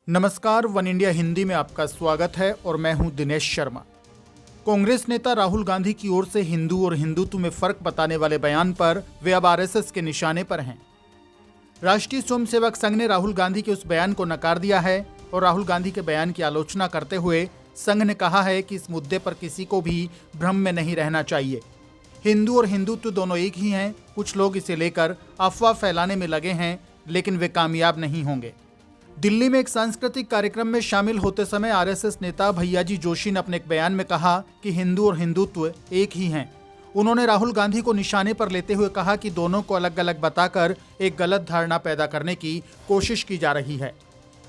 नमस्कार, one India Hindi में आपका स्वागत है और मैं हूं दिनेश शर्मा। कांग्रेस नेता राहुल गांधी की ओर से हिंदू और हिंदुत्व में फर्क बताने वाले बयान पर वे अब आरएसएस के निशाने पर हैं। राष्ट्रीय स्वयंसेवक संघ ने राहुल गांधी के उस बयान को नकार दिया है और राहुल गांधी के बयान की आलोचना करते हुए संघ ने कहा है कि इस मुद्दे पर किसी को भी भ्रम में नहीं रहना चाहिए। हिंदू और हिंदुत्व दोनों एक ही हैं। कुछ लोग इसे लेकर अफवाह फैलाने में लगे हैं, लेकिन वे कामयाब नहीं होंगे। दिल्ली में एक सांस्कृतिक कार्यक्रम में शामिल होते समय आरएसएस नेता भैयाजी जोशी ने अपने एक बयान में कहा कि हिंदू और हिंदुत्व एक ही हैं। उन्होंने राहुल गांधी को निशाने पर लेते हुए कहा कि दोनों को अलग अलग बताकर एक गलत धारणा पैदा करने की कोशिश की जा रही है।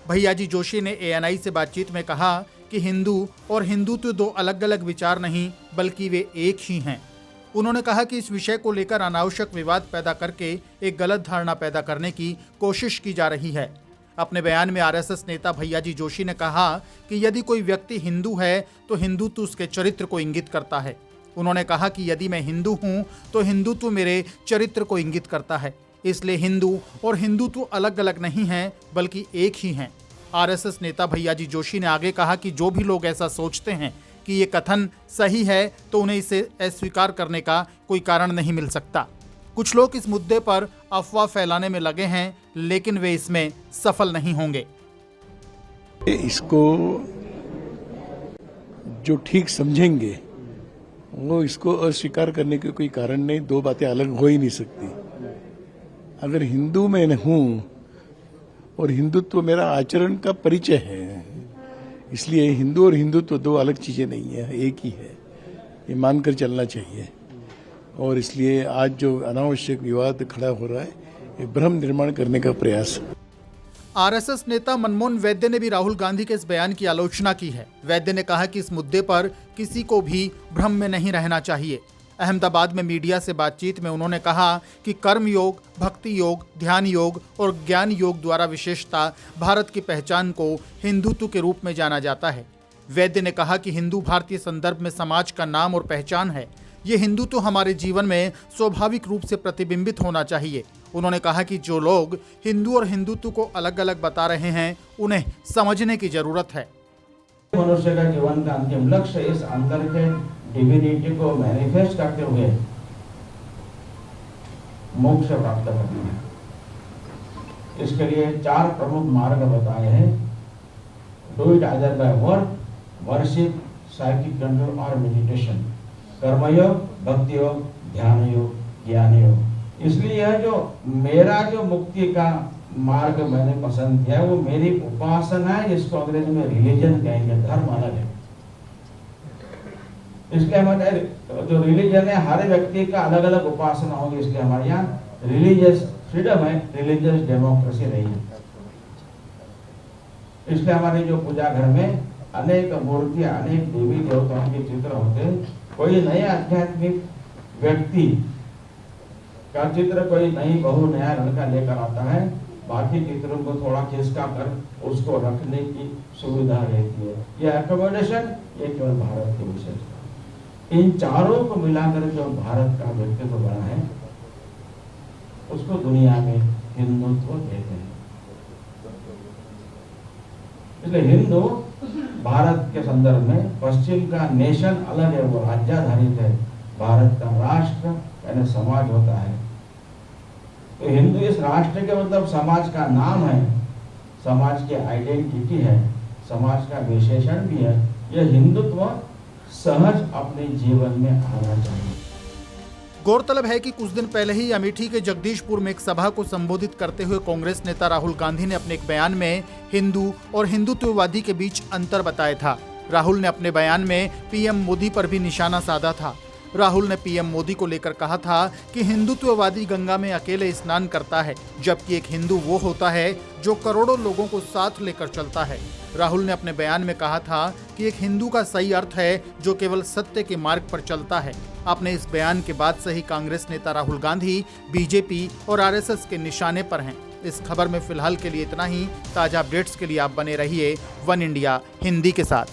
भैयाजी जोशी ने एएनआई से बातचीत में कहा कि हिंदू और हिंदुत्व दो अलग अलग विचार नहीं बल्कि वे एक ही हैं। उन्होंने कहा कि इस विषय को लेकर अनावश्यक विवाद पैदा करके एक गलत धारणा पैदा करने की कोशिश की जा रही है। अपने बयान में आरएसएस नेता भैयाजी जोशी ने कहा कि यदि कोई व्यक्ति हिंदू है तो हिंदुत्व उसके चरित्र को इंगित करता है। उन्होंने कहा कि यदि मैं हिंदू हूं तो हिंदुत्व मेरे चरित्र को इंगित करता है, इसलिए हिंदू और हिंदुत्व अलग अलग नहीं हैं बल्कि एक ही हैं। आरएसएस नेता भैयाजी जोशी ने आगे कहा कि जो भी लोग ऐसा सोचते हैं कि ये कथन सही है तो उन्हें इसे अस्वीकार करने का कोई कारण नहीं मिल सकता। कुछ लोग इस मुद्दे पर अफवाह फैलाने में लगे हैं, लेकिन वे इसमें सफल नहीं होंगे। इसको जो ठीक समझेंगे वो इसको अस्वीकार करने के कोई कारण नहीं। दो बातें अलग हो ही नहीं सकती। अगर हिंदू मैं हूं और हिंदुत्व मेरा आचरण का परिचय है, इसलिए हिंदू और हिंदुत्व दो अलग चीजें नहीं है, एक ही है। ये मानकर चलना चाहिए। और इसलिए आज जो अनावश्यक विवाद खड़ा हो रहा है, ये भ्रम निर्माण करने का प्रयास है। आरएसएस नेता मनमोहन वैद्य ने भी राहुल गांधी के इस बयान की आलोचना की है। वैद्य ने कहा कि इस मुद्दे पर किसी को भी भ्रम में नहीं रहना चाहिए। अहमदाबाद में मीडिया से बातचीत में उन्होंने कहा कि कर्म योग, भक्ति योग, ध्यान योग और ज्ञान योग द्वारा विशेषता भारत की पहचान को हिंदुत्व के रूप में जाना जाता है। वैद्य ने कहा कि हिंदू भारतीय संदर्भ में समाज का नाम और पहचान है। ये हिंदुत्व हमारे जीवन में स्वाभाविक रूप से प्रतिबिंबित होना चाहिए। उन्होंने कहा कि जो लोग हिंदू और हिंदुत्व को अलग अलग बता रहे हैं, उन्हें समझने की जरूरत है। मनुष्य का जीवन का अंतिम लक्ष्य इस अंतर के डिविनिटी को मैनिफेस्ट करते हुए मोक्ष प्राप्त करना है। इसके लिए चार प्रमुख मार्ग बताए हैं। Do it either by work, worship, psychic control और मेडिटेशन। कर्मयोग, भक्ति योग, ध्यान योग, ज्ञान योग। इसलिए यह जो मेरा जो मुक्ति का मार्ग मैंने पसंद किया है वो मेरी उपासना है, जिसको अंग्रेजी में रिलीजन कहेंगे। धर्म अलग है। इसलिए हमारे जो रिलीजन है, हर व्यक्ति का अलग अलग उपासना होगी। इसलिए हमारे यहाँ रिलीजियस फ्रीडम है, रिलीजियस डेमोक्रेसी नहीं है। इसलिए हमारे जो पूजा घर में अनेक मूर्तियां, अनेक देवी देवताओं के चित्र होते हैं। कोई नए आध्यात्मिक व्यक्ति का चित्र, कोई नई बहू, नया लड़का लेकर आता है, बाकी चित्रों को थोड़ा खिसका कर उसको रखने की सुविधा रहती है। यह एकोमोडेशन, ये केवल भारत की विशेषता। इन चारों को मिलाकर जो भारत का व्यक्तित्व बना है, उसको दुनिया में हिंदुत्व कहते हैं। इसलिए हिंदू भारत के संदर्भ में, पश्चिम का नेशन अलग है, वो राज्याधारित है। भारत का राष्ट्र यानी समाज होता है। तो हिंदू इस राष्ट्र के मतलब समाज का नाम है, समाज की आइडेंटिटी है, समाज का विशेषण भी है। यह हिंदुत्व सहज अपने जीवन में आना चाहिए। गौरतलब है कि कुछ दिन पहले ही अमेठी के जगदीशपुर में एक सभा को संबोधित करते हुए कांग्रेस नेता राहुल गांधी ने अपने एक बयान में हिंदू और हिंदुत्ववादी के बीच अंतर बताया था। राहुल ने अपने बयान में पीएम मोदी पर भी निशाना साधा था। राहुल ने पीएम मोदी को लेकर कहा था कि हिंदुत्ववादी गंगा में अकेले स्नान करता है, जबकि एक हिंदू वो होता है जो करोड़ों लोगों को साथ लेकर चलता है। राहुल ने अपने बयान में कहा था कि एक हिंदू का सही अर्थ है जो केवल सत्य के मार्ग पर चलता है। अपने इस बयान के बाद से ही कांग्रेस नेता राहुल गांधी बीजेपी और आरएसएस के निशाने पर हैं। इस खबर में फिलहाल के लिए इतना ही। ताजा अपडेट्स के लिए आप बने रहिए वन इंडिया हिंदी के साथ।